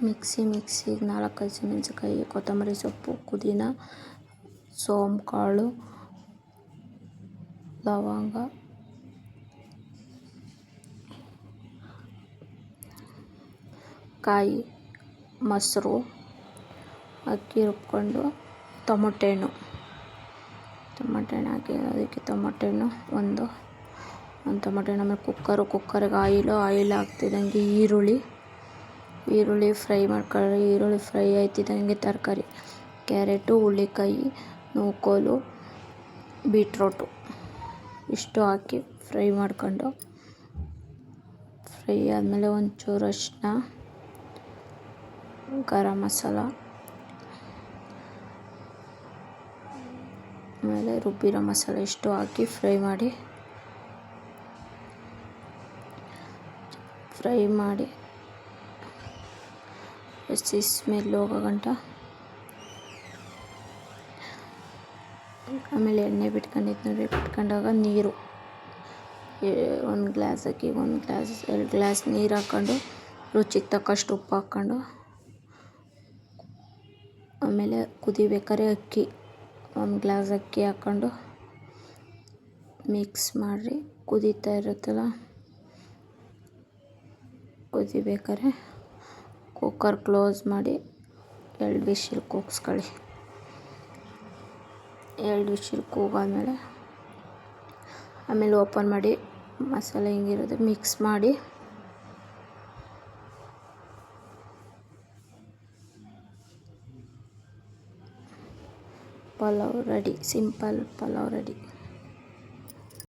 ಮಿಕ್ಸಿಗೆ 4-5 ಮೆಣಸಿನ್ಕಾಯಿ, ಕೊತ್ತಂಬರಿ ಸೊಪ್ಪು, ಪುದೀನ, ಸೋಂಪು ಕಾಳು, ಲವಂಗ, ಕಾಯಿ, ಮೊಸರು, ಅಕ್ಕಿ ರುಬ್ಕೊಂಡು, ಟೊಮೊಟೊ ಹಣ್ಣು ಹಾಕಿ ಅದಕ್ಕೆ ಟೊಮೊಟೊ ಹಣ್ಣು ಒಂದು ಟೊಮೊಟೊ ಹಣ್ಣು. ಆಮೇಲೆ ಕುಕ್ಕರ್ಗೆ ಆಯಿಲ್ ಹಾಕ್ತಿದ್ದಂಗೆ ಈರುಳ್ಳಿ ಫ್ರೈ ಮಾಡ್ಕೊಳ್ಳಿ. ಈರುಳ್ಳಿ ಫ್ರೈ ಆಯ್ತಿದ್ದಂಗೆ ತರಕಾರಿ ಕ್ಯಾರೆಟು, ಹುಳ್ಳಿಕಾಯಿ, ನೂಕೋಲು, ಬೀಟ್ರೋಟು ಇಷ್ಟು ಹಾಕಿ ಫ್ರೈ ಮಾಡ್ಕೊಂಡು, ಫ್ರೈ ಆದಮೇಲೆ ಒಂಚೂರು ಅರಿಶಿನ, ಗರಂ ಮಸಾಲ, ಆಮೇಲೆ ರುಬ್ಬಿರೋ ಮಸಾಲ ಇಷ್ಟು ಹಾಕಿ ಫ್ರೈ ಮಾಡಿ ಹಸಿ ಸ್ಮೆಲ್ ಹೋಗೋ ಗಂಟ. ಆಮೇಲೆ ಎಣ್ಣೆ ಬಿಟ್ಕೊಂಡಾಗ ನೀರು 1 ಗ್ಲಾಸ್ ಅಕ್ಕಿ 2 ಗ್ಲಾಸ್ ನೀರು ಹಾಕ್ಕೊಂಡು, ರುಚಿಗೆ ತಕ್ಕಷ್ಟು ಉಪ್ಪು ಹಾಕ್ಕೊಂಡು, ಆಮೇಲೆ ಕುದಿಬೇಕಾದ್ರೆ 1 ಗ್ಲಾಸ್ ಅಕ್ಕಿ ಹಾಕ್ಕೊಂಡು ಮಿಕ್ಸ್ ಮಾಡಿ ಕುದೀತಾ ಇರುತ್ತಲ್ಲ, ಕುದಿಬೇಕಾದ್ರೆ ಕುಕ್ಕರ್ ಕ್ಲೋಸ್ ಮಾಡಿ 2 ವಿಶಿಲ್ ಕೂಗಿಸ್ಕೊಳ್ಳಿ. 2 ವಿಶಿಲ್ ಕೂಗಾದ್ಮೇಲೆ ಆಮೇಲೆ ಓಪನ್ ಮಾಡಿ ಮಸಾಲೆ ಹಿಂಗಿರೋದು ಮಿಕ್ಸ್ ಮಾಡಿ pulao ready. Simple pulao ready.